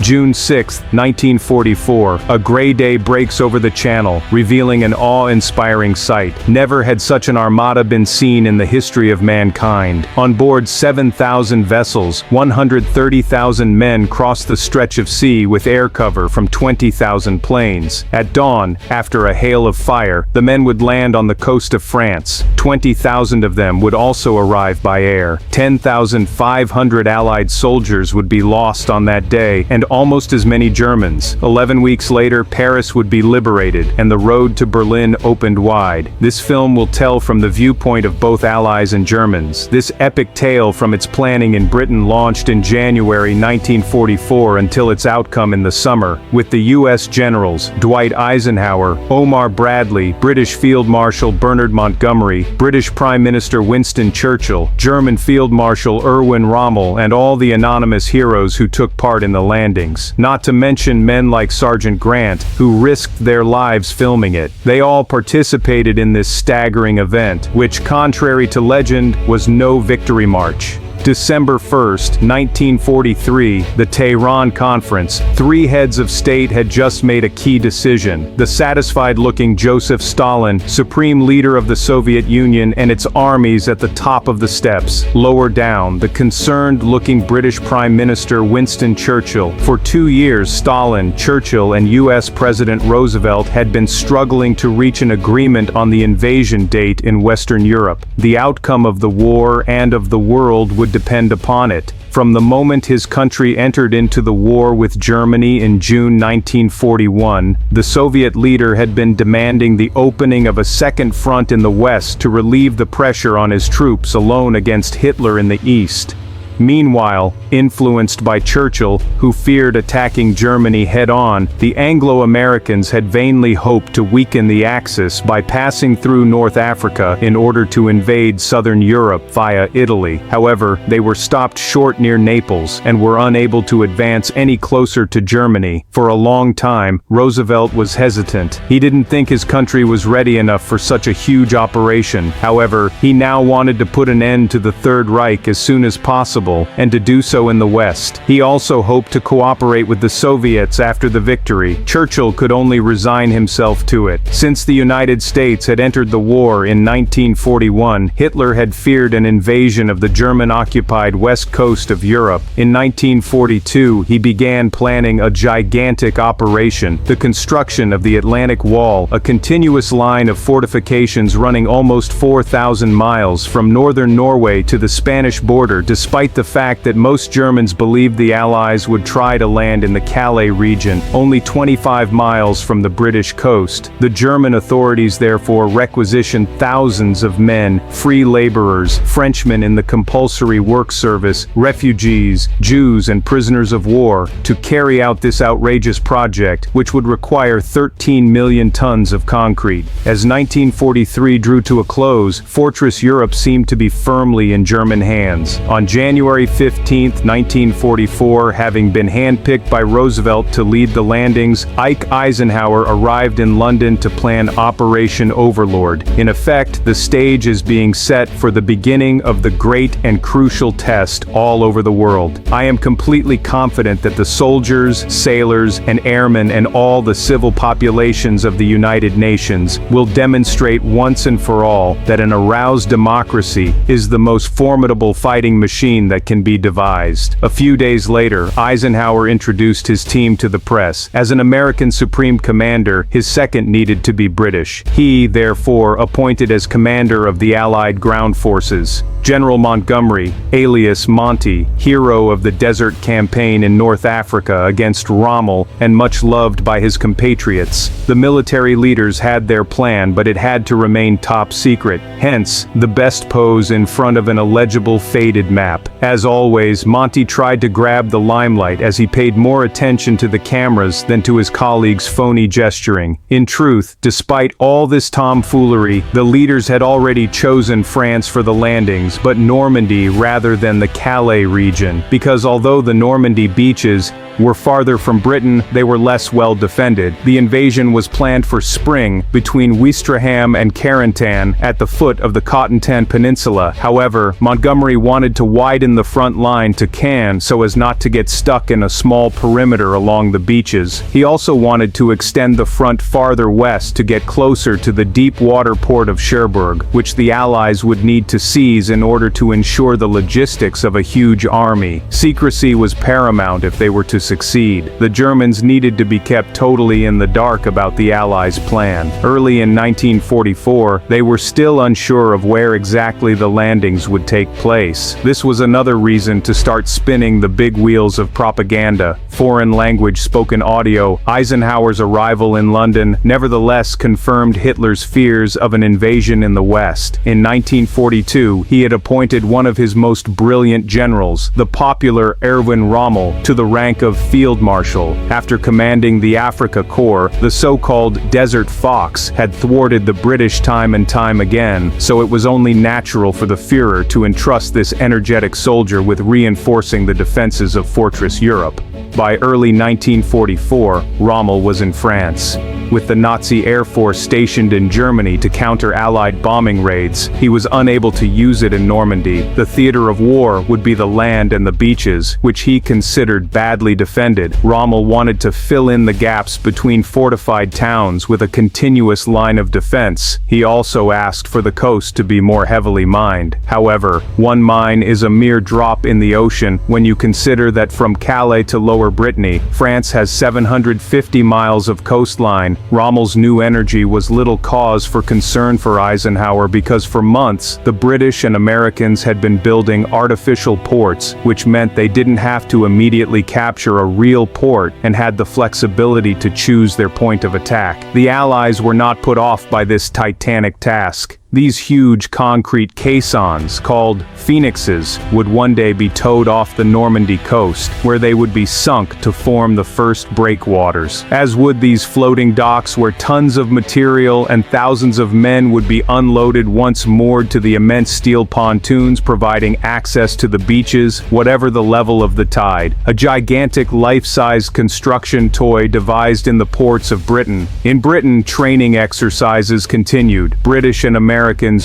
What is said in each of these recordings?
June 6, 1944, a gray day breaks over the channel, revealing an awe-inspiring sight. Never had such an armada been seen in the history of mankind. On board 7,000 vessels, 130,000 men crossed the stretch of sea with air cover from 20,000 planes. At dawn, after a hail of fire, the men would land on the coast of France. 20,000 of them would also arrive by air. 10,500 Allied soldiers would be lost on that day, and almost as many Germans. 11 weeks later, Paris would be liberated, and the road to Berlin opened wide. This film will tell from the viewpoint of both Allies and Germans. This epic tale from its planning in Britain launched in January 1944 until its outcome in the summer, with the U.S. generals, Dwight Eisenhower, Omar Bradley, British Field Marshal Bernard Montgomery, British Prime Minister Winston Churchill, German Field Marshal Erwin Rommel, and all the anonymous heroes who took part in the landings. Not to mention men like Sergeant Grant, who risked their lives filming it. They all participated in this staggering event, which, contrary to legend, was no victory march. December 1, 1943, the Tehran Conference. Three heads of state had just made a key decision. The satisfied-looking Joseph Stalin, supreme leader of the Soviet Union, and its armies at the top of the steps. Lower down, the concerned-looking British Prime Minister Winston Churchill. For 2 years, Stalin, Churchill, and U.S. President Roosevelt had been struggling to reach an agreement on the invasion date in Western Europe. The outcome of the war and of the world would depend upon it. From the moment his country entered into the war with Germany in June 1941, the Soviet leader had been demanding the opening of a second front in the West to relieve the pressure on his troops alone against Hitler in the East. Meanwhile, influenced by Churchill, who feared attacking Germany head-on, the Anglo-Americans had vainly hoped to weaken the Axis by passing through North Africa in order to invade southern Europe via Italy. However, they were stopped short near Naples and were unable to advance any closer to Germany. For a long time, Roosevelt was hesitant. He didn't think his country was ready enough for such a huge operation. However, he now wanted to put an end to the Third Reich as soon as possible, and to do so in the West. He also hoped to cooperate with the Soviets after the victory. Churchill could only resign himself to it. Since the United States had entered the war in 1941, Hitler had feared an invasion of the German-occupied west coast of Europe. In 1942, he began planning a gigantic operation, the construction of the Atlantic Wall, a continuous line of fortifications running almost 4,000 miles from northern Norway to the Spanish border, despite the fact that most Germans believed the Allies would try to land in the Calais region, only 25 miles from the British coast. The German authorities therefore requisitioned thousands of men, free laborers, Frenchmen in the compulsory work service, refugees, Jews and prisoners of war, to carry out this outrageous project, which would require 13 million tons of concrete. As 1943 drew to a close, Fortress Europe seemed to be firmly in German hands. On January 15, 1944, having been handpicked by Roosevelt to lead the landings, Ike Eisenhower arrived in London to plan Operation Overlord. In effect, the stage is being set for the beginning of the great and crucial test all over the world. I am completely confident that the soldiers, sailors, and airmen and all the civil populations of the United Nations will demonstrate once and for all that an aroused democracy is the most formidable fighting machine that can be devised. A few days later, Eisenhower introduced his team to the press. As an American Supreme Commander, his second needed to be British. He, therefore, appointed as commander of the Allied ground forces, General Montgomery, alias Monty, hero of the Desert Campaign in North Africa against Rommel and much loved by his compatriots. The military leaders had their plan, but it had to remain top secret. Hence, the best pose in front of an illegible faded map. As always, Monty tried to grab the limelight as he paid more attention to the cameras than to his colleagues' phony gesturing. In truth, despite all this tomfoolery, the leaders had already chosen France for the landings, but Normandy rather than the Calais region, because although the Normandy beaches were farther from Britain, they were less well defended. The invasion was planned for spring, between Ouistreham and Carentan, at the foot of the Cotentin Peninsula. However, Montgomery wanted to widen the front line to Caen so as not to get stuck in a small perimeter along the beaches. He also wanted to extend the front farther west to get closer to the deep water port of Cherbourg, which the Allies would need to seize in order to ensure the logistics of a huge army. Secrecy was paramount if they were to succeed. The Germans needed to be kept totally in the dark about the Allies' plan. Early in 1944, they were still unsure of where exactly the landings would take place. This was another reason to start spinning the big wheels of propaganda. Foreign language spoken audio. Eisenhower's arrival in London nevertheless confirmed Hitler's fears of an invasion in the West. In 1942, he had appointed one of his most brilliant generals, the popular Erwin Rommel, to the rank of Field Marshal. After commanding the Africa Corps, the so-called Desert Fox had thwarted the British time and time again, so it was only natural for the Führer to entrust this energetic soldier with reinforcing the defenses of Fortress Europe. By early 1944, Rommel was in France. With the Nazi Air Force stationed in Germany to counter Allied bombing raids, he was unable to use it in Normandy. The theater of war would be the land and the beaches, which he considered badly defended. Rommel wanted to fill in the gaps between fortified towns with a continuous line of defense. He also asked for the coast to be more heavily mined. However, one mine is a mere drop in the ocean when you consider that from Calais to Lower Brittany, France has 750 miles of coastline. Rommel's new energy was little cause for concern for Eisenhower because for months, the British and Americans had been building artificial ports, which meant they didn't have to immediately capture a real port and had the flexibility to choose their point of attack. The Allies were not put off by this titanic task. These huge concrete caissons, called phoenixes, would one day be towed off the Normandy coast, where they would be sunk to form the first breakwaters. As would these floating docks where tons of material and thousands of men would be unloaded once moored to the immense steel pontoons providing access to the beaches, whatever the level of the tide. A gigantic life-sized construction toy devised in the ports of Britain. In Britain, training exercises continued. British and Americans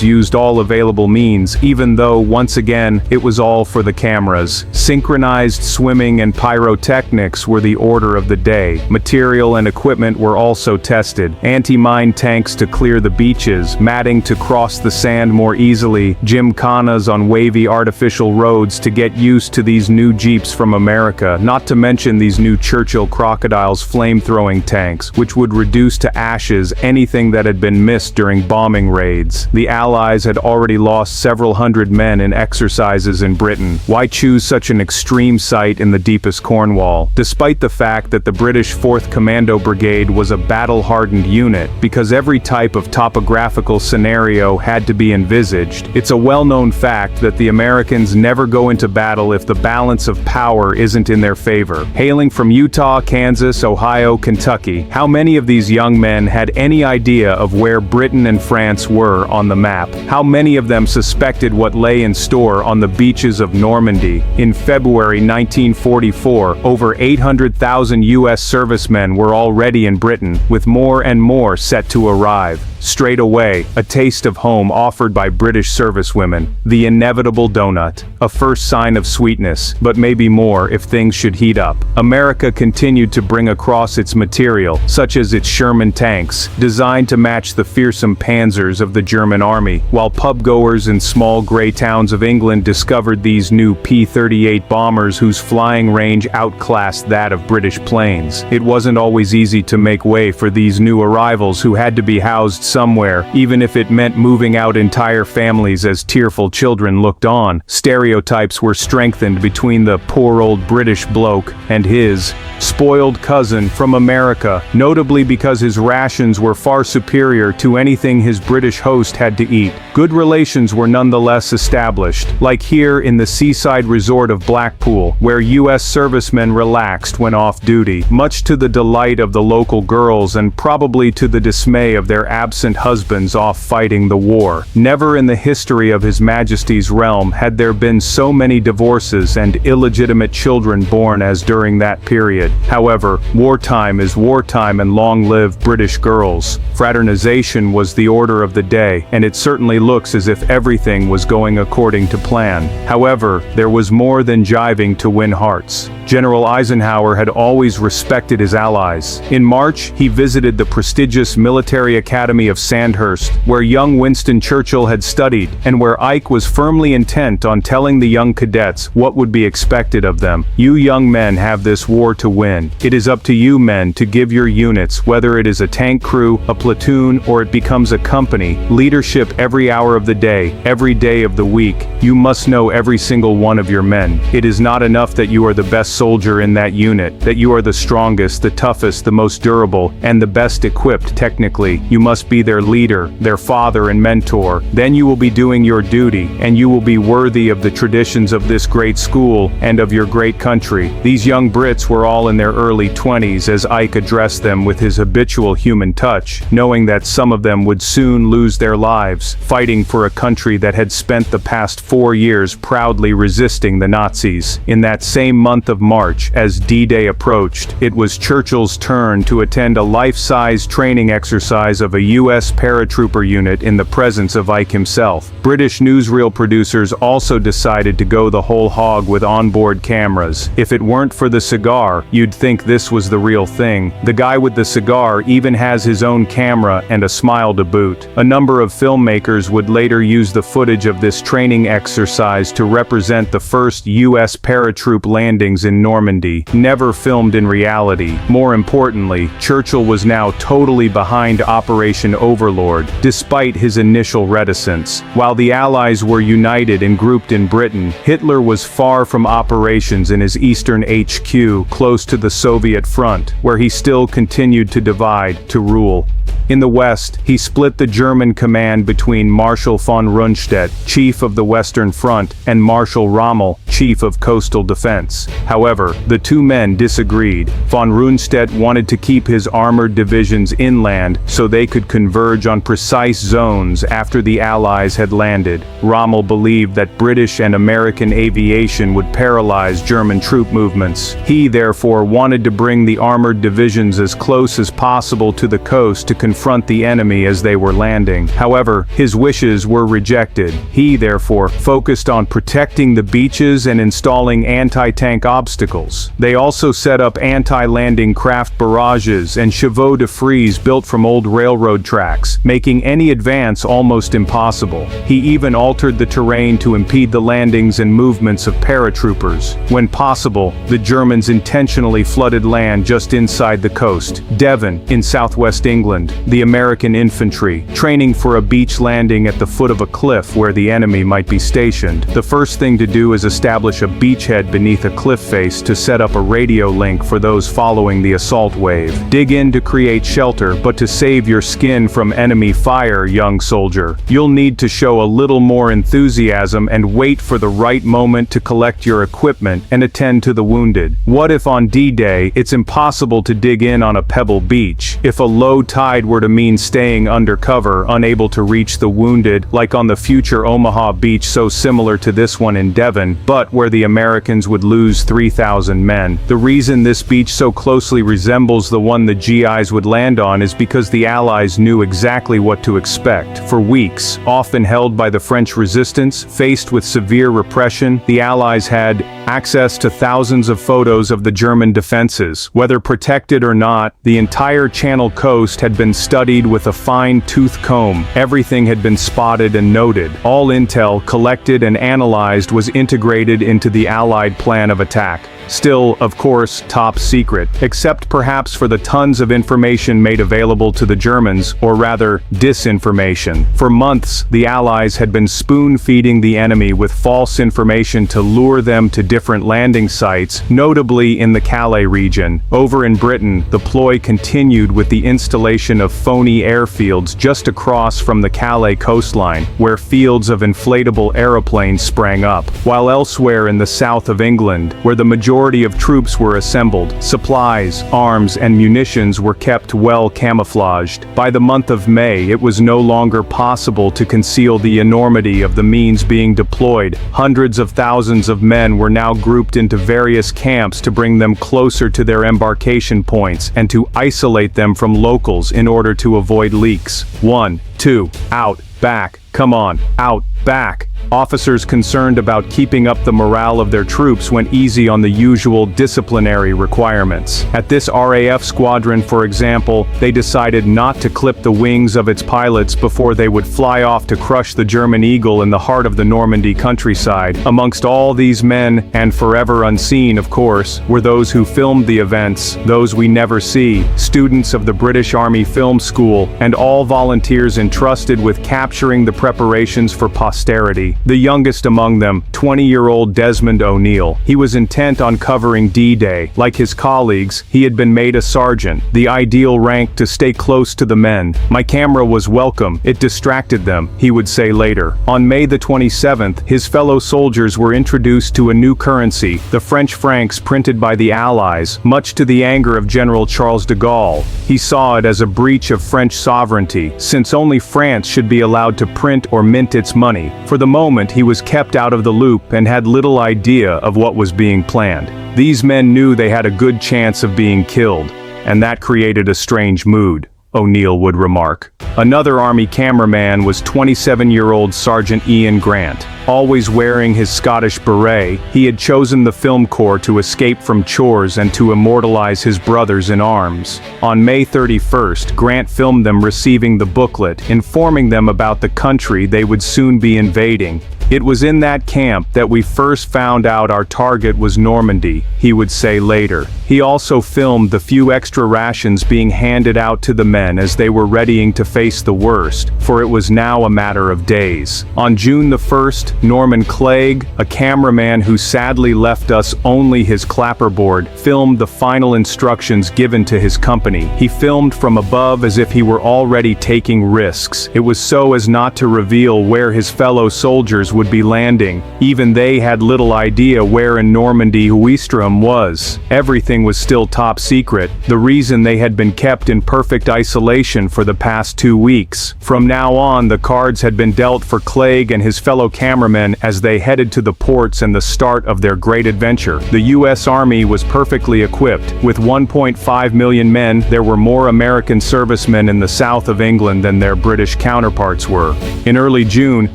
used all available means, even though, once again, it was all for the cameras. Synchronized swimming and pyrotechnics were the order of the day. Material and equipment were also tested. Anti-mine tanks to clear the beaches, matting to cross the sand more easily, gymkhanas on wavy artificial roads to get used to these new jeeps from America, not to mention these new Churchill Crocodiles flame-throwing tanks, which would reduce to ashes anything that had been missed during bombing raids. The Allies had already lost several hundred men in exercises in Britain. Why choose such an extreme site in the deepest Cornwall? Despite the fact that the British 4th Commando Brigade was a battle-hardened unit, because every type of topographical scenario had to be envisaged, it's a well-known fact that the Americans never go into battle if the balance of power isn't in their favor. Hailing from Utah, Kansas, Ohio, Kentucky, how many of these young men had any idea of where Britain and France were on the map? How many of them suspected what lay in store on the beaches of Normandy? In February 1944, over 800,000 U.S. servicemen were already in Britain, with more and more set to arrive. Straight away, a taste of home offered by British servicewomen, the inevitable donut, a first sign of sweetness, but maybe more if things should heat up. America continued to bring across its material, such as its Sherman tanks, designed to match the fearsome panzers of the German army, while pub-goers in small grey towns of England discovered these new P-38 bombers whose flying range outclassed that of British planes. It wasn't always easy to make way for these new arrivals who had to be housed somewhere, even if it meant moving out entire families as tearful children looked on. Stereotypes were strengthened between the poor old British bloke and his spoiled cousin from America, notably because his rations were far superior to anything his British host had to eat. good relations were nonetheless established, like here in the seaside resort of Blackpool, where U.S. servicemen relaxed when off-duty, much to the delight of the local girls and probably to the dismay of their absent husbands off fighting the war. Never in the history of His Majesty's realm had there been so many divorces and illegitimate children born as during that period. However, wartime is wartime, and long live British girls. Fraternization was the order of the day, and it certainly looks as if everything was going according to plan. However, there was more than jiving to win hearts. General Eisenhower had always respected his allies. In March, he visited the prestigious military academy of Sandhurst, where young Winston Churchill had studied, and where Ike was firmly intent on telling the young cadets what would be expected of them. You young men have this war to win. It is up to you men to give your units, whether it is a tank crew, a platoon, or it becomes a company, leadership every hour of the day, every day of the week. You must know every single one of your men. It is not enough that you are the best soldier in that unit, that you are the strongest, the toughest, the most durable, and the best equipped technically. You must be their leader, their father and mentor. Then you will be doing your duty, and you will be worthy of the traditions of this great school and of your great country. These young Brits were all in their early 20s as Ike addressed them with his habitual human touch, knowing that some of them would soon lose their lives, fighting for a country that had spent the past 4 years proudly resisting the Nazis. In that same month of March, as D-Day approached, it was Churchill's turn to attend a life-size training exercise of a U.S. paratrooper unit in the presence of Ike himself. British newsreel producers also decided to go the whole hog with onboard cameras. If it weren't for the cigar, you'd think this was the real thing. The guy with the cigar even has his own camera and a smile to boot. A number of filmmakers would later use the footage of this training exercise to represent the first U.S. paratroop landings in Normandy, never filmed in reality. More importantly, Churchill was now totally behind Operation Overlord, despite his initial reticence. While the Allies were united and grouped in Britain, Hitler was far from operations in his eastern HQ, close to the Soviet front, where he still continued to divide, to rule. In the west, he split the German command between Marshal von Rundstedt, chief of the Western Front, and Marshal Rommel, chief of coastal defense. However, the two men disagreed. Von Rundstedt wanted to keep his armored divisions inland so they could converge on precise zones after the Allies had landed. Rommel believed that British and American aviation would paralyze German troop movements. He therefore wanted to bring the armored divisions as close as possible to the coast to confront the enemy as they were landing. However, his wishes were rejected. He therefore focused on protecting the beaches and installing anti-tank obstacles. They also set up anti-landing craft barrages and chevaux de frise built from old railroad tracks, making any advance almost impossible. He even altered the terrain to impede the landings and movements of paratroopers. When possible, the Germans intentionally flooded land just inside the coast. Devon, in southwest England, the American infantry, training for a beach landing at the foot of a cliff where the enemy might be stationed. The first thing to do is establish a beachhead beneath a cliff face to set up a radio link for those following the assault wave. Dig in to create shelter, but to save your skin from enemy fire, young soldier, you'll need to show a little more enthusiasm and wait for the right moment to collect your equipment and attend to the wounded. What if on D-Day it's impossible to dig in on a pebble beach? If a low tide were to mean staying undercover, unable to reach the wounded, like on the future Omaha beach so similar to this one in Devon, but where the Americans would lose 3,000 men. The reason this beach so closely resembles the one the GIs would land on is because the Allies knew exactly what to expect. For weeks, often held by the French resistance, faced with severe repression, the Allies had access to thousands of photos of the German defenses. Whether protected or not, the entire Channel coast had been studied with a fine-tooth comb. Everything had been spotted and noted. All intel collected and analyzed was integrated into the Allied plan of attack. Still, of course, top secret, except perhaps for the tons of information made available to the Germans, or rather, disinformation. For months, the Allies had been spoon-feeding the enemy with false information to lure them to different landing sites, notably in the Calais region. Over in Britain, the ploy continued with the installation of phony airfields just across from the Calais coastline, where fields of inflatable aeroplanes sprang up, while elsewhere in the south of England, where the majority of troops were assembled, supplies, arms, and munitions were kept well camouflaged. By the month of May, it was no longer possible to conceal the enormity of the means being deployed. Hundreds of thousands of men were now grouped into various camps to bring them closer to their embarkation points and to isolate them from locals in order to avoid leaks. 1, 2, out, back, come on, out, back. Officers concerned about keeping up the morale of their troops went easy on the usual disciplinary requirements. At this RAF squadron, for example, they decided not to clip the wings of its pilots before they would fly off to crush the German Eagle in the heart of the Normandy countryside. Amongst all these men, and forever unseen of course, were those who filmed the events, those we never see, students of the British Army Film School, and all volunteers entrusted with capturing the preparations for posterity. The youngest among them, 20-year-old Desmond O'Neill. He was intent on covering D-Day. Like his colleagues, he had been made a sergeant, the ideal rank to stay close to the men. My camera was welcome, it distracted them, he would say later. On May the 27th, his fellow soldiers were introduced to a new currency, the French francs printed by the Allies, much to the anger of General Charles de Gaulle. He saw it as a breach of French sovereignty, since only France should be allowed to print or mint its money. For the moment, he was kept out of the loop and had little idea of what was being planned. These men knew they had a good chance of being killed, and that created a strange mood, O'Neill would remark. Another Army cameraman was 27-year-old Sergeant Ian Grant. Always wearing his Scottish beret, he had chosen the film corps to escape from chores and to immortalize his brothers in arms. On May 31st, Grant filmed them receiving the booklet, informing them about the country they would soon be invading. It was in that camp that we first found out our target was Normandy, he would say later. He also filmed the few extra rations being handed out to the men as they were readying to face the worst, for it was now a matter of days. On June the 1st, Norman Clegg, a cameraman who sadly left us only his clapperboard, filmed the final instructions given to his company. He filmed from above as if he were already taking risks. It was so as not to reveal where his fellow soldiers would be landing. Even they had little idea where in Normandy Ouistreham was. Everything was still top secret, the reason they had been kept in perfect isolation for the past 2 weeks. From now on, the cards had been dealt for Clegg and his fellow cameramen as they headed to the ports and the start of their great adventure. The U.S. Army was perfectly equipped. With 1.5 million men, there were more American servicemen in the south of England than their British counterparts were. In early June,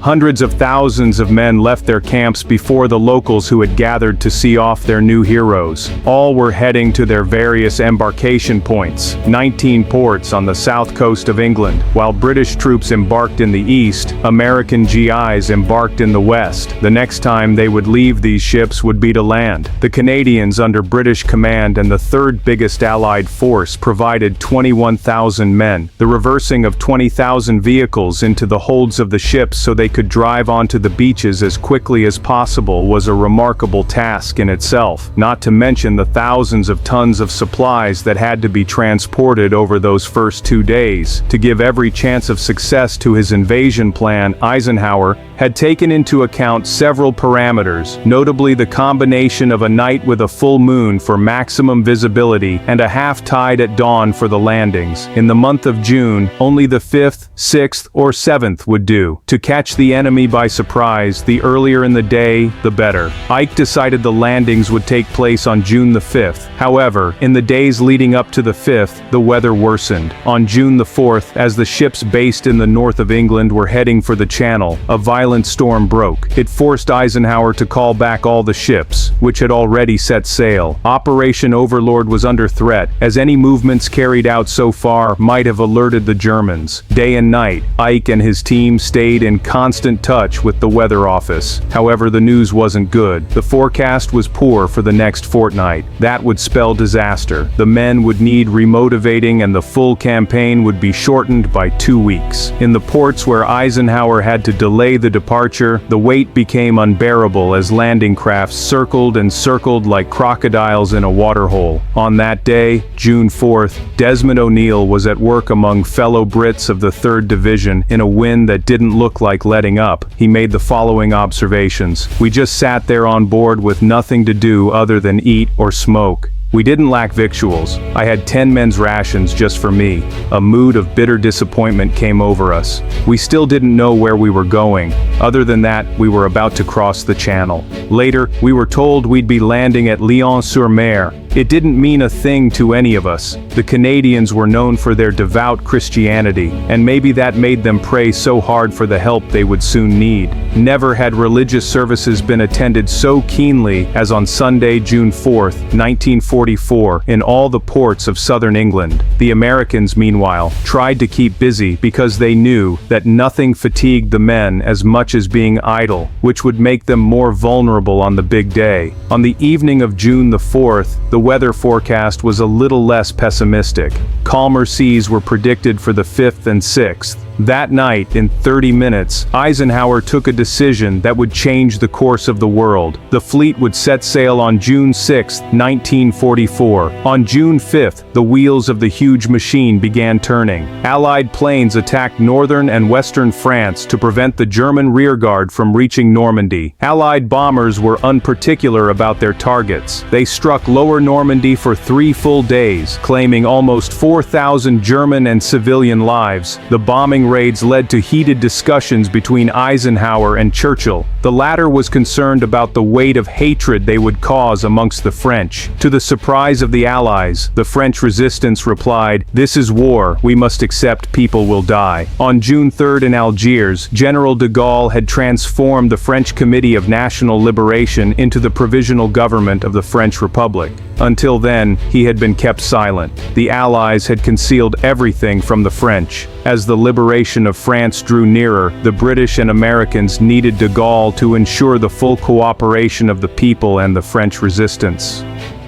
hundreds of thousands of men left their camps before the locals who had gathered to see off their new heroes. All were heading to their various embarkation points, 19 ports on the south coast of England. While British troops embarked in the east, American GIs embarked in the west. The next time they would leave these ships would be to land. The Canadians under British command and the third biggest Allied force provided 21,000 men. The reversing of 20,000 vehicles into the holds of the ships so they could drive onto the beaches as quickly as possible was a remarkable task in itself, not to mention the thousands of tons of supplies that had to be transported over those first 2 days. To give every chance of success to his invasion plan, Eisenhower had taken into account several parameters, notably the combination of a night with a full moon for maximum visibility and a half tide at dawn for the landings. In the month of June, only the 5th, 6th, or 7th would do. To catch the enemy by surprise, the earlier in the day, the better. Ike decided the landings would take place on June the 5th. However, in the days leading up to the 5th, the weather worsened. On June the 4th, as the ships based in the north of England were heading for the Channel, a violent storm broke. It forced Eisenhower to call back all the ships, which had already set sail. Operation Overlord was under threat, as any movements carried out so far might have alerted the Germans. Day and night, Ike and his team stayed in constant touch with the weather office. However, the news wasn't good. The forecast was poor for the next fortnight. That would spell disaster. The men would need remotivating and the full campaign would be shortened by 2 weeks. In the ports where Eisenhower had to delay the departure, the wait became unbearable as landing crafts circled and circled like crocodiles in a waterhole. On that day, June 4th, Desmond O'Neill was at work among fellow Brits of the 3rd Division in a wind that didn't look like letting up. He made the following observations. "We just sat there on board with nothing to do other than eat or smoke. We didn't lack victuals. I had 10 men's rations just for me." A mood of bitter disappointment came over us. We still didn't know where we were going. Other than that, we were about to cross the channel. Later, we were told we'd be landing at Lyon-sur-Mer. It didn't mean a thing to any of us. The Canadians were known for their devout Christianity, and maybe that made them pray so hard for the help they would soon need. Never had religious services been attended so keenly as on Sunday, June 4th, 1944, in all the ports of southern England. The Americans, meanwhile, tried to keep busy because they knew that nothing fatigued the men as much as being idle, which would make them more vulnerable on the big day. On the evening of June the 4th, the weather forecast was a little less pessimistic. Calmer seas were predicted for the 5th and 6th. That night, in 30 minutes, Eisenhower took a decision that would change the course of the world. The fleet would set sail on June 6, 1944. On June 5th, the wheels of the huge machine began turning. Allied planes attacked northern and western France to prevent the German rearguard from reaching Normandy. Allied bombers were unparticular about their targets. They struck lower Normandy for 3 full days, claiming almost 4,000 German and civilian lives. The bombing raids led to heated discussions between Eisenhower and Churchill. The latter was concerned about the weight of hatred they would cause amongst the French. To the surprise of the Allies, the French resistance replied, "This is war, we must accept people will die." On June 3rd in Algiers, General de Gaulle had transformed the French Committee of National Liberation into the Provisional Government of the French Republic. Until then, he had been kept silent. The Allies had concealed everything from the French. As the liberation of France drew nearer, the British and Americans needed de Gaulle to ensure the full cooperation of the people and the French resistance.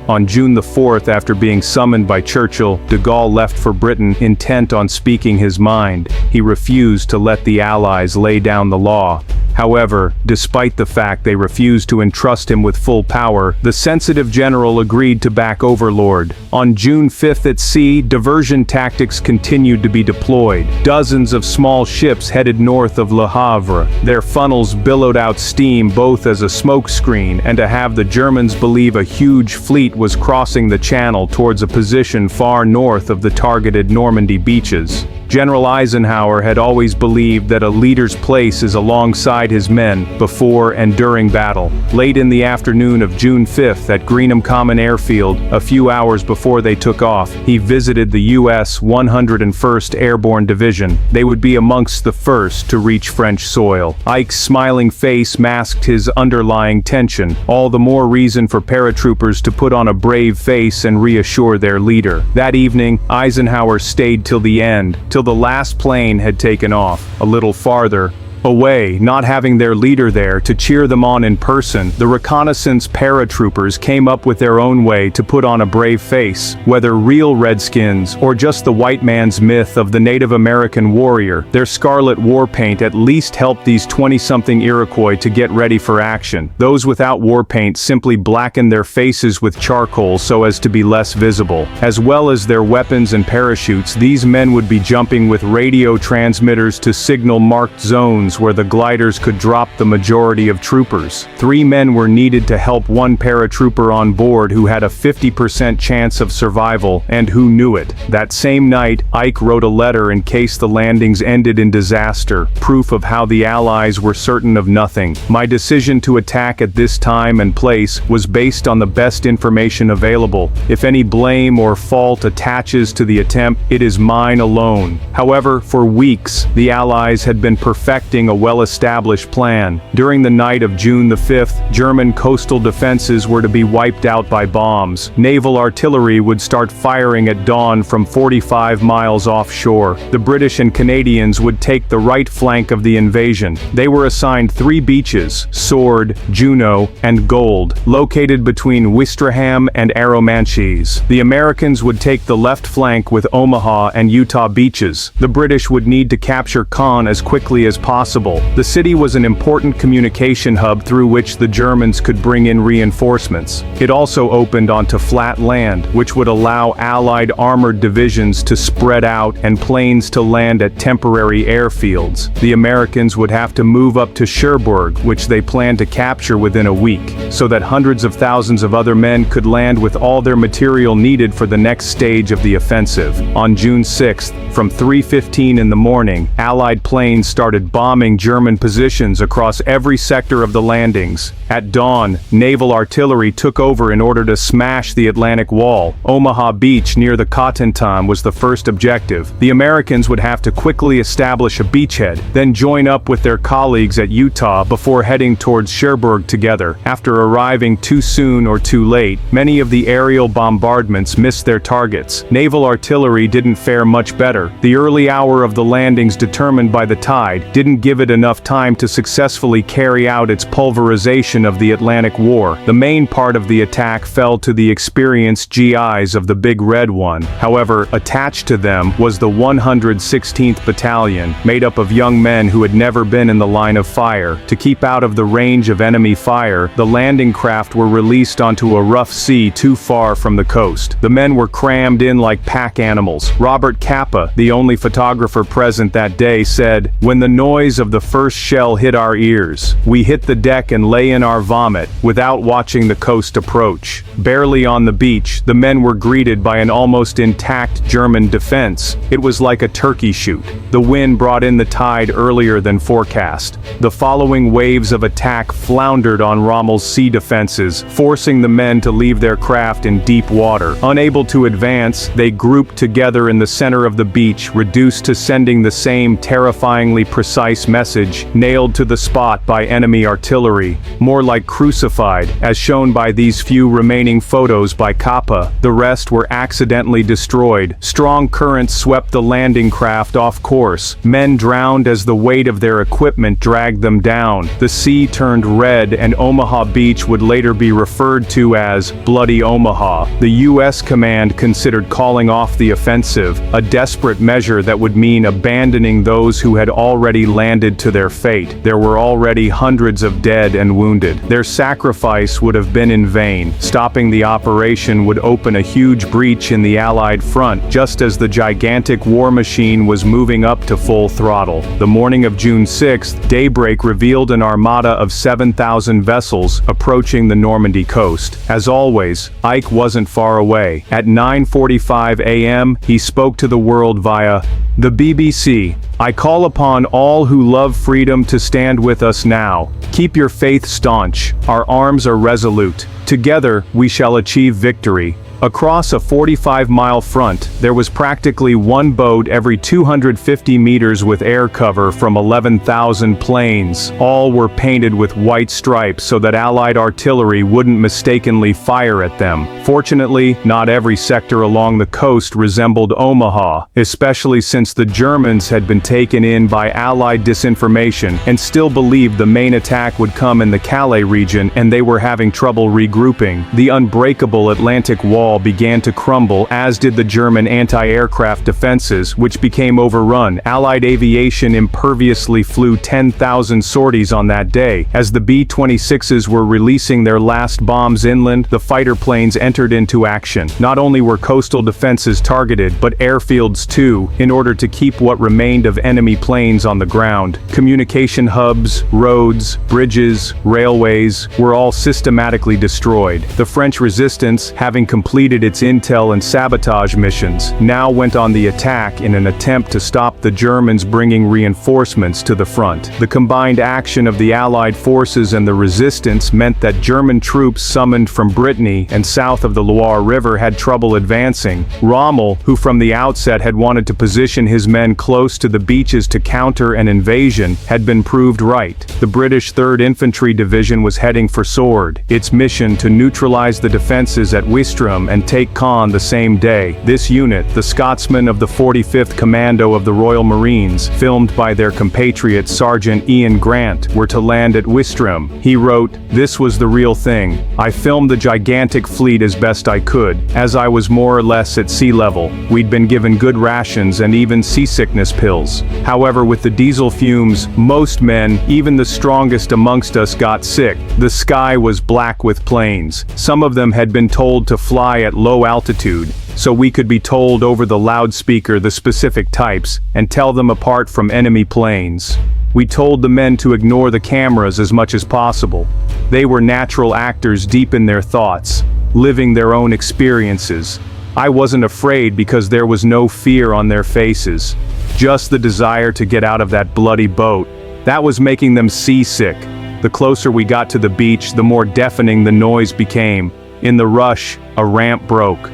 On June the 4th, after being summoned by Churchill, de Gaulle left for Britain intent on speaking his mind. He refused to let the Allies lay down the law. However, despite the fact they refused to entrust him with full power, the sensitive general agreed to back Overlord. On June 5th at sea, diversion tactics continued to be deployed. Dozens of small ships headed north of Le Havre. Their funnels billowed out steam both as a smokescreen and to have the Germans believe a huge fleet was crossing the channel towards a position far north of the targeted Normandy beaches. General Eisenhower had always believed that a leader's place is alongside his men, before and during battle. Late in the afternoon of June 5th at Greenham Common Airfield, a few hours before they took off, he visited the U.S. 101st Airborne Division. They would be amongst the first to reach French soil. Ike's smiling face masked his underlying tension, all the more reason for paratroopers to put on a brave face and reassure their leader. That evening, Eisenhower stayed till the end, till the last plane had taken off. A little farther away, not having their leader there to cheer them on in person, the reconnaissance paratroopers came up with their own way to put on a brave face. Whether real Redskins or just the white man's myth of the Native American warrior, their scarlet war paint at least helped these 20-something Iroquois to get ready for action. Those without war paint simply blackened their faces with charcoal so as to be less visible. As well as their weapons and parachutes, these men would be jumping with radio transmitters to signal marked zones where the gliders could drop the majority of troopers. 3 men were needed to help one paratrooper on board who had a 50% chance of survival, and who knew it. That same night, Ike wrote a letter in case the landings ended in disaster, proof of how the Allies were certain of nothing. "My decision to attack at this time and place was based on the best information available. If any blame or fault attaches to the attempt, it is mine alone." However, for weeks, the Allies had been perfecting adopting a well-established plan. During the night of June the 5th, German coastal defenses were to be wiped out by bombs. Naval artillery would start firing at dawn from 45 miles offshore. The British and Canadians would take the right flank of the invasion. They were assigned 3 beaches, Sword, Juno, and Gold, located between Ouistreham and Arromanches. The Americans would take the left flank with Omaha and Utah beaches. The British would need to capture Caen as quickly as possible. The city was an important communication hub through which the Germans could bring in reinforcements. It also opened onto flat land, which would allow Allied armored divisions to spread out and planes to land at temporary airfields. The Americans would have to move up to Cherbourg, which they planned to capture within a week, so that hundreds of thousands of other men could land with all their material needed for the next stage of the offensive. On June 6th, from 3:15 in the morning, Allied planes started bombing German positions across every sector of the landings. At dawn, naval artillery took over in order to smash the Atlantic Wall. Omaha Beach near the Cotentin was the first objective. The Americans would have to quickly establish a beachhead, then join up with their colleagues at Utah before heading towards Cherbourg together. After arriving too soon or too late, many of the aerial bombardments missed their targets. Naval artillery didn't fare much better. The early hour of the landings, determined by the tide, didn't give it enough time to successfully carry out its pulverization of the Atlantic War. The main part of the attack fell to the experienced GIs of the Big Red One. However, attached to them was the 116th Battalion, made up of young men who had never been in the line of fire. To keep out of the range of enemy fire, the landing craft were released onto a rough sea too far from the coast. The men were crammed in like pack animals. Robert Capa, the only photographer present that day, said, "When the noise of the first shell hit our ears, we hit the deck and lay in our vomit, without watching the coast approach." Barely on the beach, the men were greeted by an almost intact German defense. It was like a turkey shoot. The wind brought in the tide earlier than forecast. The following waves of attack floundered on Rommel's sea defenses, forcing the men to leave their craft in deep water. Unable to advance, they grouped together in the center of the beach, reduced to sending the same terrifyingly precise message, nailed to the spot by enemy artillery. More like crucified, as shown by these few remaining photos by Capa. The rest were accidentally destroyed. Strong currents swept the landing craft off course. Men drowned as the weight of their equipment dragged them down. The sea turned red, and Omaha Beach would later be referred to as Bloody Omaha. The U.S. command considered calling off the offensive, a desperate measure that would mean abandoning those who had already landed to their fate. There were already hundreds of dead and wounded. Their sacrifice would have been in vain. Stopping the operation would open a huge breach in the Allied front, just as the gigantic war machine was moving up to full throttle. The morning of June 6th, daybreak revealed an armada of 7,000 vessels approaching the Normandy coast. As always, Ike wasn't far away. At 9:45 a.m., he spoke to the world via the BBC. "I call upon all who love freedom to stand with us now. Keep your faith staunch. Our arms are resolute. Together, we shall achieve victory." Across a 45-mile front, there was practically one boat every 250 meters with air cover from 11,000 planes. All were painted with white stripes so that Allied artillery wouldn't mistakenly fire at them. Fortunately, not every sector along the coast resembled Omaha, especially since the Germans had been taken in by Allied disinformation and still believed the main attack would come in the Calais region, and they were having trouble regrouping. The unbreakable Atlantic Wall began to crumble, as did the German anti-aircraft defenses, which became overrun. Allied aviation imperviously flew 10,000 sorties on that day. As the B-26s were releasing their last bombs inland, the fighter planes entered into action. Not only were coastal defenses targeted, but airfields too, in order to keep what remained of enemy planes on the ground. Communication hubs, roads, bridges, railways were all systematically destroyed. The French resistance, having completed completed its intel and sabotage missions, now went on the attack in an attempt to stop the Germans bringing reinforcements to the front. The combined action of the Allied forces and the resistance meant that German troops summoned from Brittany and south of the Loire River had trouble advancing. Rommel, who from the outset had wanted to position his men close to the beaches to counter an invasion, had been proved right. The British 3rd Infantry Division was heading for Sword, its mission to neutralize the defenses at Ouistreham and take Caen the same day. This unit, the Scotsmen of the 45th Commando of the Royal Marines, filmed by their compatriot Sergeant Ian Grant, were to land at Ouistreham. He wrote, "This was the real thing. I filmed the gigantic fleet as best I could, as I was more or less at sea level. We'd been given good rations and even seasickness pills. However, with the diesel fumes, most men, even the strongest amongst us, got sick. The sky was black with planes. Some of them had been told to fly at low altitude, so we could be told over the loudspeaker the specific types and tell them apart from enemy planes. We told the men to ignore the cameras as much as possible. They were natural actors deep in their thoughts, living their own experiences. I wasn't afraid because there was no fear on their faces. Just the desire to get out of that bloody boat. That was making them seasick. The closer we got to the beach, the more deafening the noise became. In the rush, a ramp broke.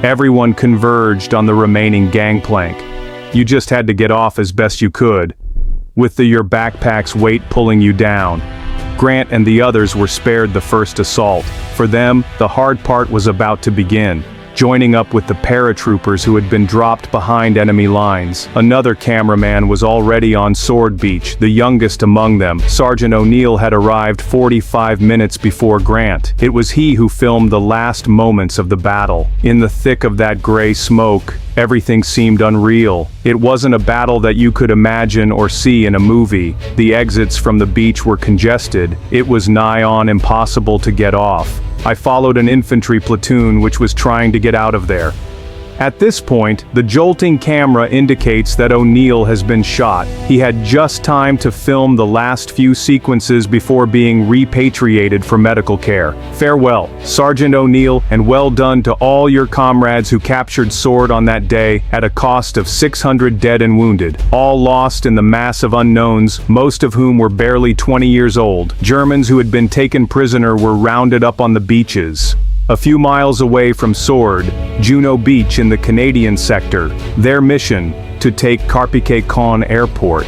Everyone converged on the remaining gangplank. You just had to get off as best you could, with your backpack's weight pulling you down. Grant and the others were spared the first assault. For them, the hard part was about to begin, joining up with the paratroopers who had been dropped behind enemy lines. Another cameraman was already on Sword Beach, the youngest among them. Sergeant O'Neill had arrived 45 minutes before Grant. It was he who filmed the last moments of the battle. In the thick of that gray smoke, everything seemed unreal. It wasn't a battle that you could imagine or see in a movie. The exits from the beach were congested. It was nigh on impossible to get off. I followed an infantry platoon which was trying to get out of there. At this point, the jolting camera indicates that O'Neill has been shot. He had just time to film the last few sequences before being repatriated for medical care. Farewell, Sergeant O'Neill, and well done to all your comrades who captured Sword on that day at a cost of 600 dead and wounded, all lost in the mass of unknowns, most of whom were barely 20 years old. Germans who had been taken prisoner were rounded up on the beaches. A few miles away from Sword, Juno Beach in the Canadian sector, their mission, to take Carpiquet-Caen Airport.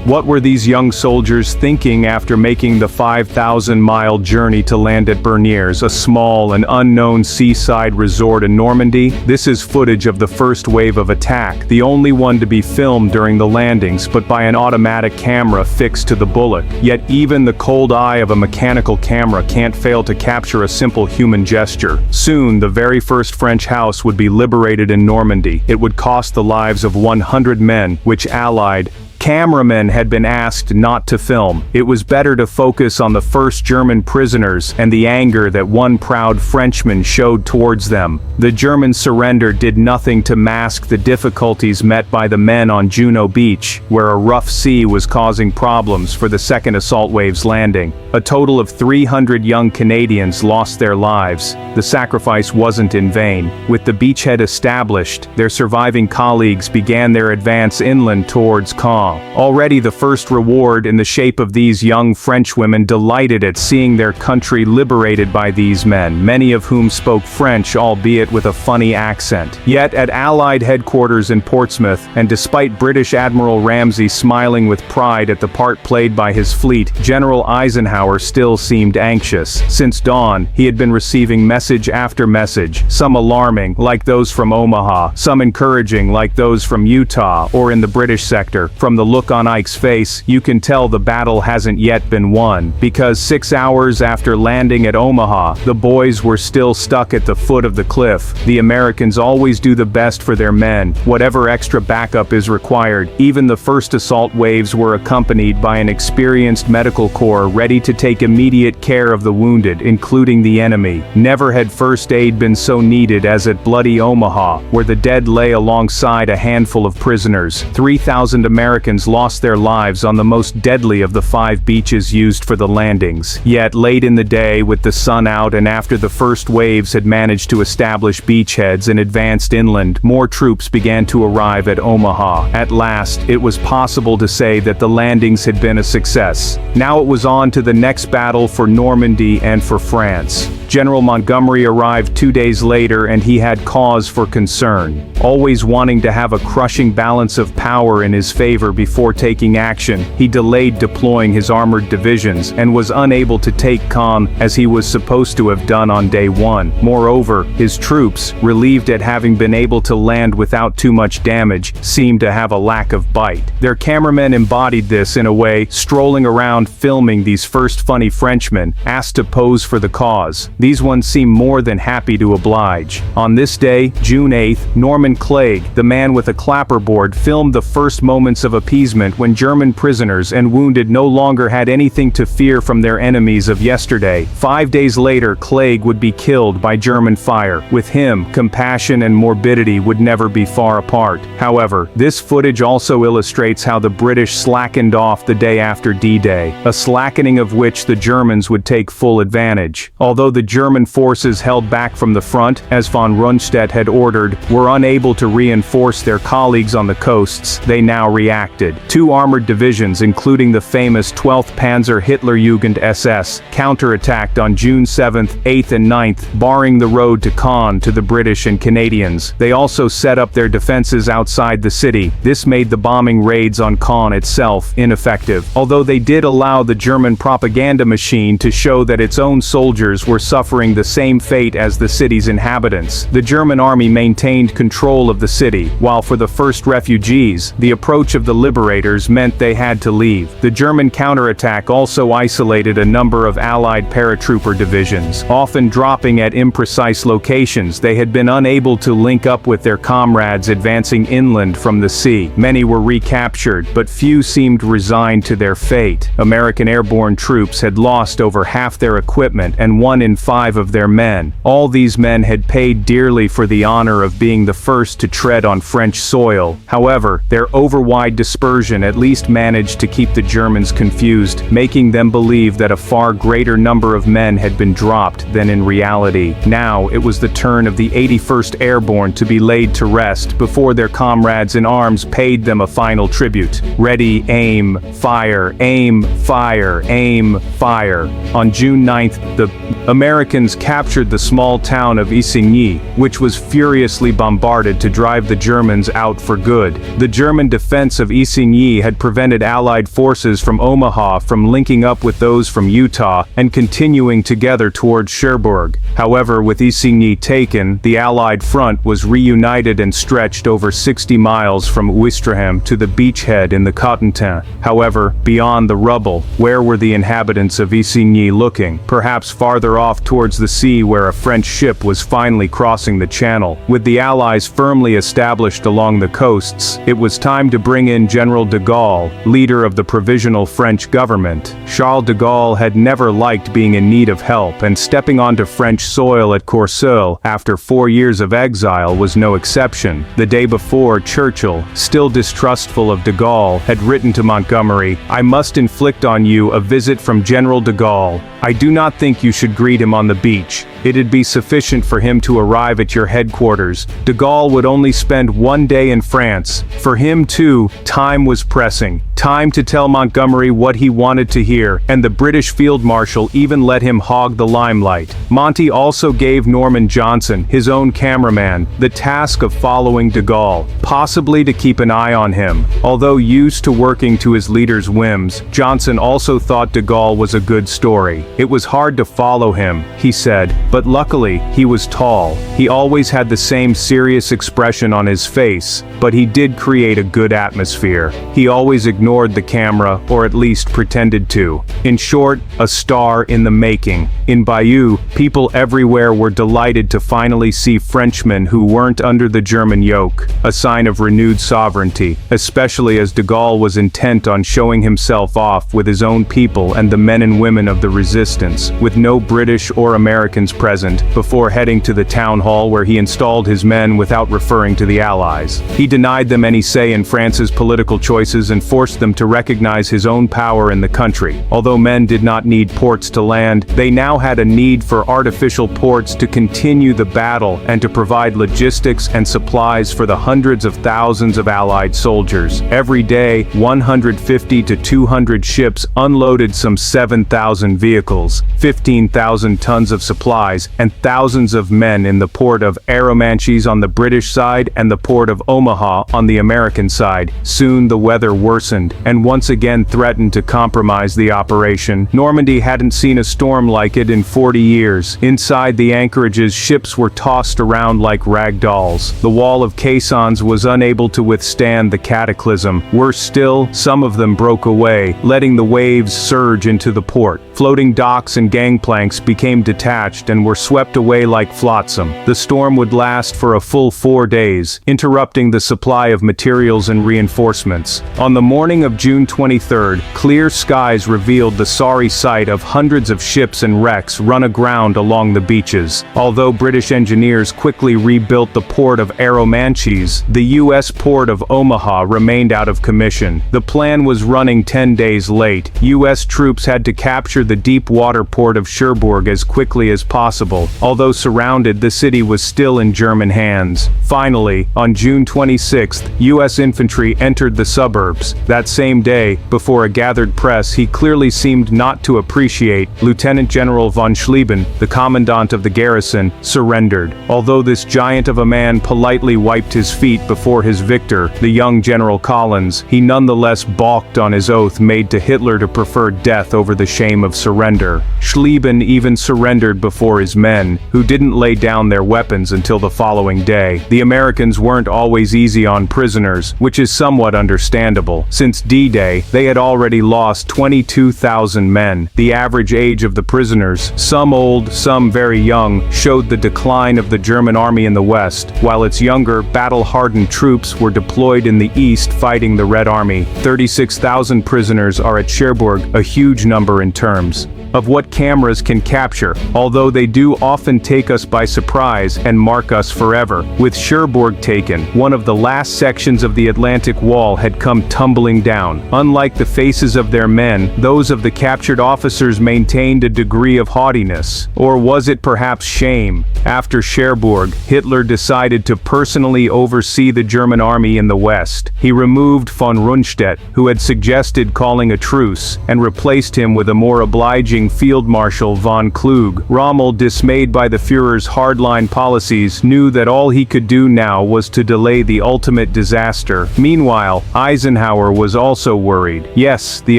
What were these young soldiers thinking after making the 5,000-mile journey to land at Berniers, a small and unknown seaside resort in Normandy? This is footage of the first wave of attack, the only one to be filmed during the landings, but by an automatic camera fixed to the bulwark. Yet even the cold eye of a mechanical camera can't fail to capture a simple human gesture. Soon, the very first French house would be liberated in Normandy. It would cost the lives of 100 men, which Allied cameramen had been asked not to film. It was better to focus on the first German prisoners and the anger that one proud Frenchman showed towards them. The German surrender did nothing to mask the difficulties met by the men on Juno Beach, where a rough sea was causing problems for the second assault wave's landing. A total of 300 young Canadians lost their lives. The sacrifice wasn't in vain. With the beachhead established, their surviving colleagues began their advance inland towards Caen. Already the first reward in the shape of these young Frenchwomen delighted at seeing their country liberated by these men, many of whom spoke French, albeit with a funny accent. Yet at Allied headquarters in Portsmouth, and despite British Admiral Ramsay smiling with pride at the part played by his fleet, General Eisenhower still seemed anxious. Since dawn, he had been receiving message after message, some alarming, like those from Omaha, some encouraging, like those from Utah, or in the British sector. From the look on Ike's face, you can tell the battle hasn't yet been won, because 6 hours after landing at Omaha, the boys were still stuck at the foot of the cliff. The Americans always do the best for their men, whatever extra backup is required. Even the first assault waves were accompanied by an experienced medical corps ready to take immediate care of the wounded, including the enemy. Never had first aid been so needed as at bloody Omaha, where the dead lay alongside a handful of prisoners. 3,000 Americans Americans lost their lives on the most deadly of the 5 beaches used for the landings. Yet, late in the day, with the sun out and after the first waves had managed to establish beachheads and advanced inland, more troops began to arrive at Omaha. At last, it was possible to say that the landings had been a success. Now it was on to the next battle for Normandy and for France. General Montgomery arrived 2 days later, and he had cause for concern. Always wanting to have a crushing balance of power in his favor before taking action, he delayed deploying his armored divisions and was unable to take Caen as he was supposed to have done on day 1. Moreover, his troops, relieved at having been able to land without too much damage, seemed to have a lack of bite. Their cameramen embodied this in a way, strolling around filming these first funny Frenchmen, asked to pose for the cause. These ones seemed more than happy to oblige. On this day, June 8th, Norman Clegg, the man with a clapperboard, filmed the first moments of appeasement when German prisoners and wounded no longer had anything to fear from their enemies of yesterday. 5 days later, Clegg would be killed by German fire. With him, compassion and morbidity would never be far apart. However, this footage also illustrates how the British slackened off the day after D-Day, a slackening of which the Germans would take full advantage. Although the German forces held back from the front, as von Rundstedt had ordered, were unable to reinforce their colleagues on the coasts, they now reacted. 2 armored divisions, including the famous 12th Panzer Hitlerjugend SS, counterattacked on June 7th, 8th and 9th, barring the road to Caen to the British and Canadians. They also set up their defenses outside the city. This made the bombing raids on Caen itself ineffective, although they did allow the German propaganda machine to show that its own soldiers were suffering the same fate as the city's inhabitants. The German army maintained control of the city, while for the first refugees, the approach of the liberators meant they had to leave. The German counterattack also isolated a number of Allied paratrooper divisions, often dropping at imprecise locations. They had been unable to link up with their comrades advancing inland from the sea. Many were recaptured, but few seemed resigned to their fate. American airborne troops had lost over half their equipment and 1 in 5 of their men. All these men had paid dearly for the honor of being the first to tread on French soil. However, their overwide dispersion at least managed to keep the Germans confused, making them believe that a far greater number of men had been dropped than in reality. Now, it was the turn of the 81st Airborne to be laid to rest before their comrades in arms paid them a final tribute. Ready, aim, fire, aim, fire, aim, fire. On June 9th, the Americans captured the small town of Isigny, which was furiously bombarded to drive the Germans out for good. The German defense of Isigny had prevented Allied forces from Omaha from linking up with those from Utah and continuing together towards Cherbourg. However, with Isigny taken, the Allied front was reunited and stretched over 60 miles from Ouistreham to the beachhead in the Cotentin. However, beyond the rubble, where were the inhabitants of Isigny looking? Perhaps farther off towards the sea, where a French ship was finally crossing the channel. With the Allies firmly established along the coasts, it was time to bring in General de Gaulle, leader of the provisional French government. Charles de Gaulle had never liked being in need of help, and stepping onto French soil at Courseulles after 4 years of exile was no exception. The day before, Churchill, still distrustful of de Gaulle, had written to Montgomery, "I must inflict on you a visit from General de Gaulle. I do not think you should greet him on the beach. It'd be sufficient for him to arrive at your headquarters." De Gaulle would only spend 1 day in France. For him too, time was pressing. Time to tell Montgomery what he wanted to hear, and the British Field Marshal even let him hog the limelight. Monty also gave Norman Johnson, his own cameraman, the task of following de Gaulle, possibly to keep an eye on him. Although used to working to his leader's whims, Johnson also thought de Gaulle was a good story. It was hard to follow him, he said, but luckily, he was tall. He always had the same serious expression on his face, but he did create a good atmosphere. He always ignored the camera, or at least pretended to. In short, a star in the making. In Bayeux, people everywhere were delighted to finally see Frenchmen who weren't under the German yoke, a sign of renewed sovereignty, especially as de Gaulle was intent on showing himself off with his own people and the men and women of the resistance. resistance, with no British or Americans present, before heading to the town hall where he installed his men without referring to the Allies. He denied them any say in France's political choices and forced them to recognize his own power in the country. Although men did not need ports to land, they now had a need for artificial ports to continue the battle and to provide logistics and supplies for the hundreds of thousands of Allied soldiers. Every day, 150 to 200 ships unloaded some 7,000 vehicles, 15,000 tons of supplies, and thousands of men in the port of Arromanches on the British side and the port of Omaha on the American side. Soon the weather worsened, and once again threatened to compromise the operation. Normandy hadn't seen a storm like it in 40 years. Inside the anchorages, ships were tossed around like rag dolls. The wall of caissons was unable to withstand the cataclysm. Worse still, some of them broke away, letting the waves surge into the port. Floating docks and gangplanks became detached and were swept away like flotsam. The storm would last for a full 4 days, interrupting the supply of materials and reinforcements. On the morning of June 23rd, clear skies revealed the sorry sight of hundreds of ships and wrecks run aground along the beaches. Although British engineers quickly rebuilt the port of Arromanches, the U.S. port of Omaha remained out of commission. The plan was running 10 days late. U.S. troops had to capture the deep water port of Cherbourg as quickly as possible. Although surrounded, the city was still in German hands. Finally, on June 26th, U.S. infantry entered the suburbs. That same day, before a gathered press he clearly seemed not to appreciate, Lieutenant General von Schlieben, the commandant of the garrison, surrendered. Although this giant of a man politely wiped his feet before his victor, the young General Collins, he nonetheless balked on his oath made to Hitler to prefer death over the shame of surrender. Schlieben even surrendered before his men, who didn't lay down their weapons until the following day. The Americans weren't always easy on prisoners, which is somewhat understandable. Since D-Day, they had already lost 22,000 men. The average age of the prisoners, some old, some very young, showed the decline of the German army in the west, while its younger, battle-hardened troops were deployed in the east fighting the Red Army. 36,000 prisoners are at Cherbourg, a huge number in terms of what cameras can capture, although they do often take us by surprise and mark us forever. With Cherbourg taken, one of the last sections of the Atlantic Wall had come tumbling down. Unlike the faces of their men, those of the captured officers maintained a degree of haughtiness. Or was it perhaps shame? After Cherbourg, Hitler decided to personally oversee the German army in the west. He removed von Rundstedt, who had suggested calling a truce, and replaced him with a more obliging Field Marshal von Klug. Rommel, dismayed by the Führer's hardline policies, knew that all he could do now was to delay the ultimate disaster. Meanwhile, Eisenhower was also worried. Yes, the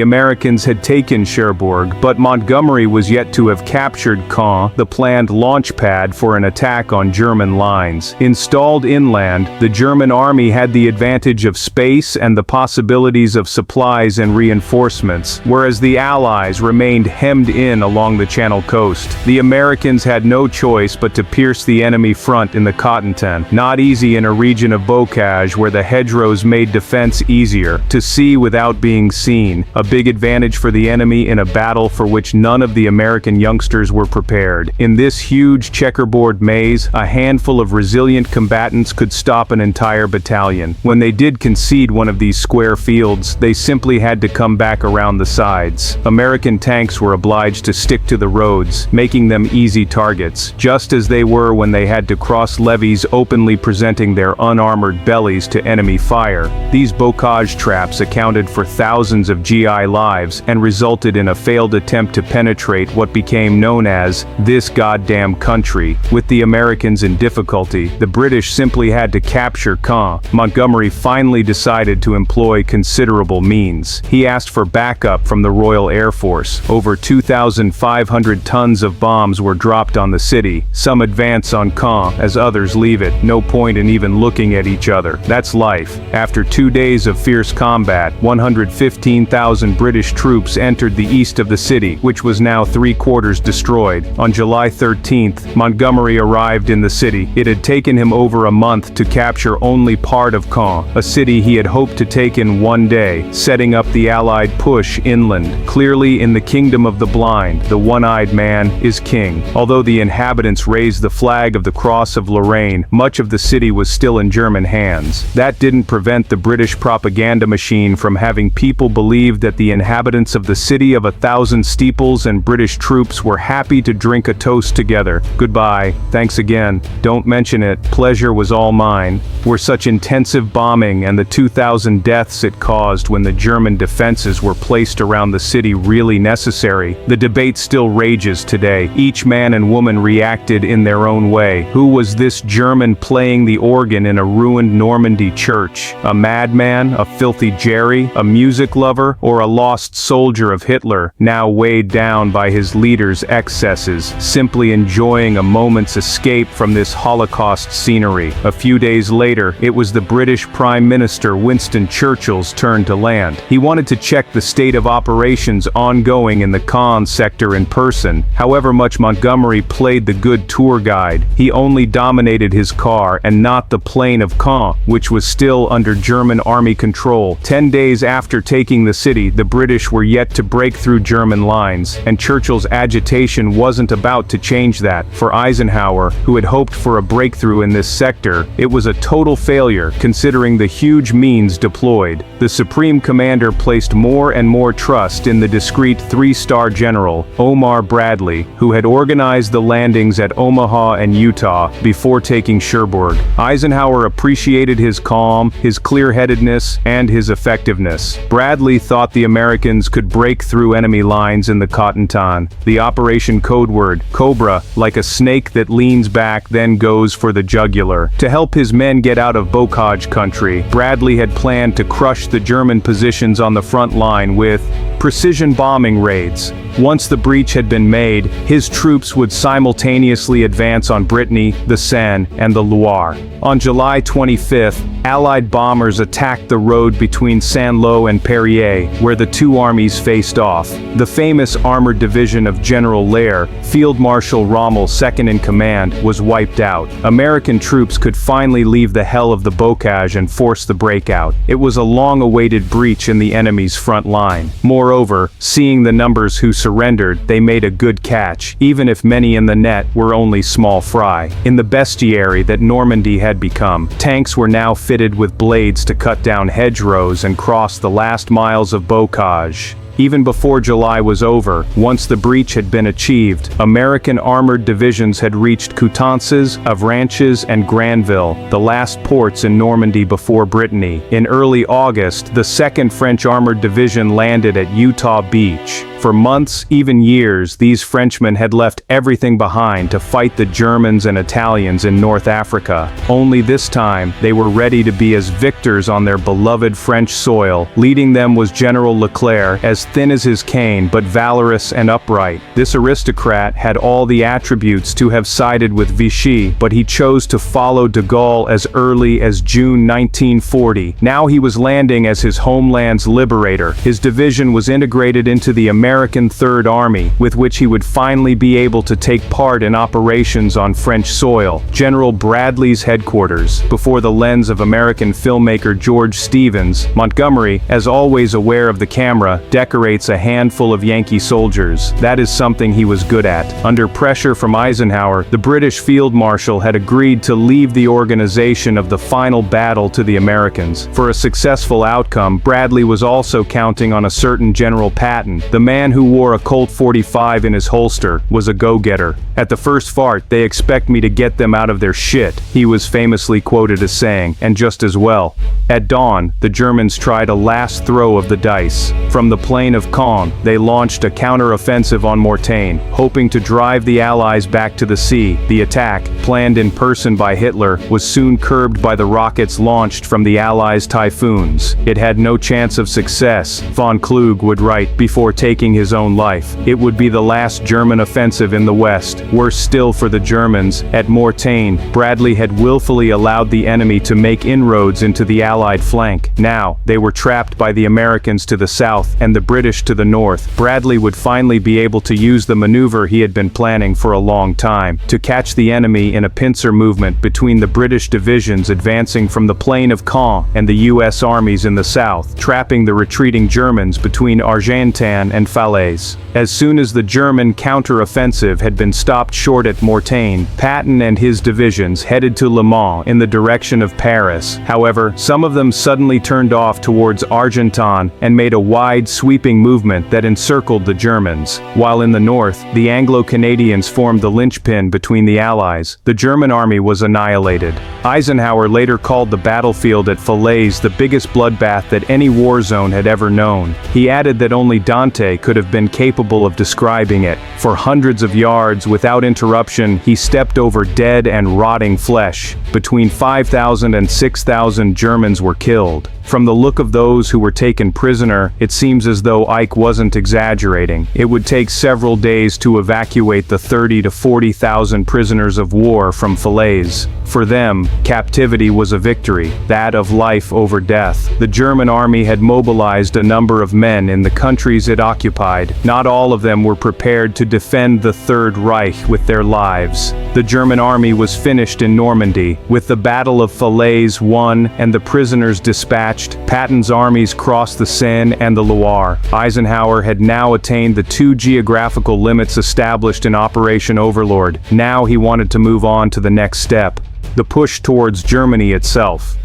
Americans had taken Cherbourg, but Montgomery was yet to have captured Caen, the planned launch pad for an attack on German lines. Installed inland, the German army had the advantage of space and the possibilities of supplies and reinforcements, whereas the Allies remained hemmed in along the Channel coast. The Americans had no choice but to pierce the enemy front in the Cotentin. Not easy in a region of bocage where the hedgerows made defense easier. To see without being seen, a big advantage for the enemy in a battle for which none of the American youngsters were prepared. In this huge checkerboard maze, a handful of resilient combatants could stop an entire battalion. When they did concede one of these square fields, they simply had to come back around the sides. American tanks were obliged to stick to the roads, making them easy targets, just as they were when they had to cross levees openly presenting their unarmored bellies to enemy fire. These bocage traps accounted for thousands of GI lives and resulted in a failed attempt to penetrate what became known as this goddamn country. With the Americans in difficulty, the British simply had to capture Caen. Montgomery finally decided to employ considerable means. He asked for backup from the Royal Air Force. Over 2,500 tons of bombs were dropped on the city. Some advance on Caen as others leave it. No point in even looking at each other. That's life. After 2 days of fierce combat, 115,000 British troops entered the east of the city, which was now 3/4 destroyed. On July 13th, Montgomery arrived in the city. It had taken him over a month to capture only part of Caen, a city he had hoped to take in one day, setting up the Allied push inland. Clearly, in the Kingdom of the blind, the one-eyed man is king. Although the inhabitants raised the flag of the Cross of Lorraine, much of the city was still in German hands. That didn't prevent the British propaganda machine from having people believe that the inhabitants of the city of 1,000 steeples and British troops were happy to drink a toast together. Goodbye, thanks again, don't mention it, pleasure was all mine. Were such intensive bombing and the 2,000 deaths it caused when the German defenses were placed around the city really necessary? The debate still rages today. Each man and woman reacted in their own way. Who was this German playing the organ in a ruined Normandy church? A madman, a filthy Jerry, a music lover, or a lost soldier of Hitler, now weighed down by his leader's excesses, simply enjoying a moment's escape from this Holocaust scenery? A few days later, it was the British Prime Minister Winston Churchill's turn to land. He wanted to check the state of operations ongoing in the Caen sector in person. However much Montgomery played the good tour guide, he only dominated his car and not the plain of Caen, which was still under German army control. 10 days after taking the city, the British were yet to break through German lines, and Churchill's agitation wasn't about to change that. For Eisenhower, who had hoped for a breakthrough in this sector, it was a total failure, considering the huge means deployed. The Supreme Commander placed more and more trust in the discreet three-star general, Omar Bradley, who had organized the landings at Omaha and Utah before taking Cherbourg. Eisenhower appreciated his calm, his clear-headedness, and his effectiveness. Bradley thought the Americans could break through enemy lines in the Cotentin. The operation codeword, Cobra, like a snake that leans back then goes for the jugular. To help his men get out of Bocage country, Bradley had planned to crush the German positions on the front line with precision bombing raids. Once the breach had been made, his troops would simultaneously advance on Brittany, the Seine, and the Loire. On July 25th, Allied bombers attacked the road between Saint-Lô and Perrier, where the two armies faced off. The famous armored division of General Lair, Field Marshal Rommel, second in command, was wiped out. American troops could finally leave the hell of the Bocage and force the breakout. It was a long-awaited breach in the enemy's front line. Moreover, seeing the numbers who surrendered, they made a good catch, even if many in the net were only small fry. In the bestiary that Normandy had become, tanks were now fitted with blades to cut down hedgerows and cross the last miles of Bocage. Even before July was over, once the breach had been achieved, American armored divisions had reached Coutances, Avranches, and Granville, the last ports in Normandy before Brittany. In early August, the 2nd French Armored Division landed at Utah Beach. For months, even years, these Frenchmen had left everything behind to fight the Germans and Italians in North Africa. Only this time, they were ready to be as victors on their beloved French soil. Leading them was General Leclerc, as thin as his cane but valorous and upright. This aristocrat had all the attributes to have sided with Vichy, but he chose to follow de Gaulle as early as June 1940. Now he was landing as his homeland's liberator. His division was integrated into the American Third Army, with which he would finally be able to take part in operations on French soil. General Bradley's headquarters, before the lens of American filmmaker George Stevens, Montgomery, as always aware of the camera, decorates a handful of Yankee soldiers. That is something he was good at. Under pressure from Eisenhower, the British Field Marshal had agreed to leave the organization of the final battle to the Americans. For a successful outcome, Bradley was also counting on a certain General Patton. The man who wore a Colt 45 in his holster was a go-getter. "At the first fart, they expect me to get them out of their shit," he was famously quoted as saying, and just as well. At dawn, the Germans tried a last throw of the dice. From the plain of Caen, they launched a counter-offensive on Mortain, hoping to drive the Allies back to the sea. The attack, planned in person by Hitler, was soon curbed by the rockets launched from the Allies' Typhoons. It had no chance of success, von Kluge would write before taking his own life. It would be the last German offensive in the West. Worse still for the Germans, at Mortain, Bradley had willfully allowed the enemy to make inroads into the Allied flank. Now, they were trapped by the Americans to the south, and the British to the north, Bradley would finally be able to use the maneuver he had been planning for a long time, to catch the enemy in a pincer movement between the British divisions advancing from the plain of Caen and the U.S. armies in the south, trapping the retreating Germans between Argentan and Falaise. As soon as the German counter-offensive had been stopped short at Mortagne, Patton and his divisions headed to Le Mans in the direction of Paris. However, some of them suddenly turned off towards Argentan and made a wide, sweeping movement that encircled the Germans. While in the north, the Anglo-Canadians formed the linchpin between the Allies. The German army was annihilated. Eisenhower later called the battlefield at Falaise the biggest bloodbath that any war zone had ever known. He added that only Dante could have been capable of describing it. For hundreds of yards, without interruption, he stepped over dead and rotting flesh. Between 5,000 and 6,000 Germans were killed. From the look of those who were taken prisoner, it seems as though Ike wasn't exaggerating. It would take several days to evacuate the 30,000 to 40,000 prisoners of war from Falaise. For them, captivity was a victory, that of life over death. The German army had mobilized a number of men in the countries it occupied. Not all of them were prepared to defend the Third Reich with their lives. The German army was finished in Normandy. With the Battle of Falaise won and the prisoners dispatched, Patton's armies crossed the Seine and the Loire. Eisenhower had now attained the 2 geographical limits established in Operation Overlord. Now he wanted to move on to the next step, the push towards Germany itself.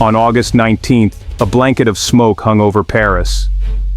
On August 19th, a blanket of smoke hung over Paris.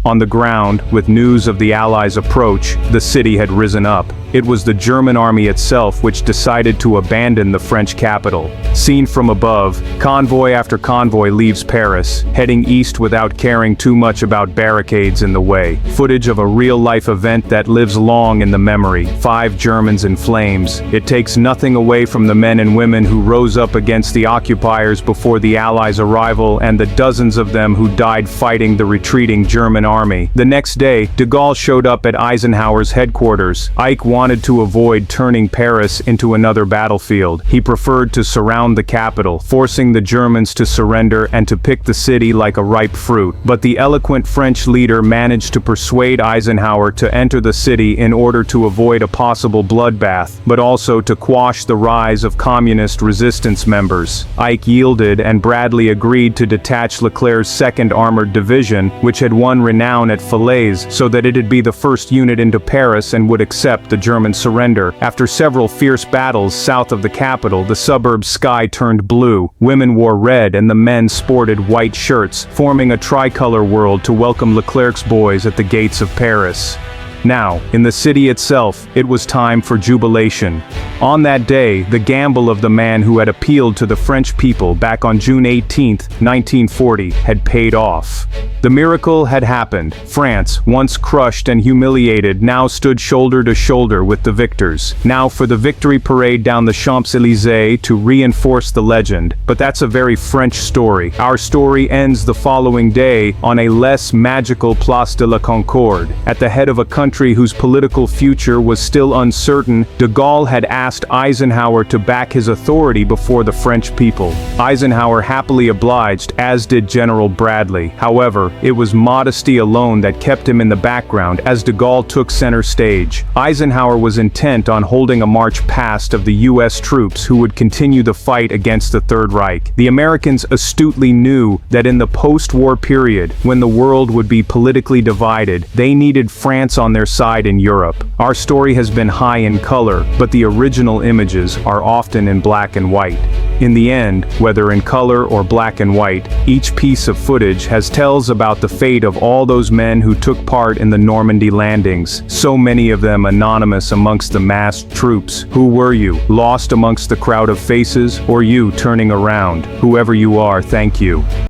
On the ground, with news of the Allies' approach, the city had risen up. It was the German army itself which decided to abandon the French capital. Seen from above, convoy after convoy leaves Paris, heading east without caring too much about barricades in the way. Footage of a real-life event that lives long in the memory. 5 Germans in flames. It takes nothing away from the men and women who rose up against the occupiers before the Allies' arrival and the dozens of them who died fighting the retreating German army. The next day, de Gaulle showed up at Eisenhower's headquarters. Ike wanted to avoid turning Paris into another battlefield. He preferred to surround the capital, forcing the Germans to surrender and to pick the city like a ripe fruit. But the eloquent French leader managed to persuade Eisenhower to enter the city in order to avoid a possible bloodbath, but also to quash the rise of communist resistance members. Ike yielded and Bradley agreed to detach Leclerc's 2nd Armored Division, which had won renown at Falaise, so that it'd be the first unit into Paris and would accept the German surrender. After several fierce battles south of the capital, the suburb's sky turned blue, women wore red and the men sported white shirts, forming a tricolor world to welcome Leclerc's boys at the gates of Paris. Now, in the city itself, it was time for jubilation. On that day, the gamble of the man who had appealed to the French people back on June 18, 1940, had paid off. The miracle had happened. France, once crushed and humiliated, now stood shoulder to shoulder with the victors. Now for the victory parade down the Champs-Élysées to reinforce the legend. But that's a very French story. Our story ends the following day on a less magical Place de la Concorde. At the head of a country whose political future was still uncertain, de Gaulle had asked Eisenhower to back his authority before the French people. Eisenhower happily obliged, as did General Bradley. However, it was modesty alone that kept him in the background as de Gaulle took center stage. Eisenhower was intent on holding a march past of the U.S. troops who would continue the fight against the Third Reich. The Americans astutely knew that in the post-war period, when the world would be politically divided, they needed France on their side in Europe. Our story has been high in color, but the original images are often in black and white. In the end, whether in color or black and white, each piece of footage has tells about the fate of all those men who took part in the Normandy landings, so many of them anonymous amongst the massed troops. Who were you? Lost amongst the crowd of faces, or you turning around? Whoever you are, thank you.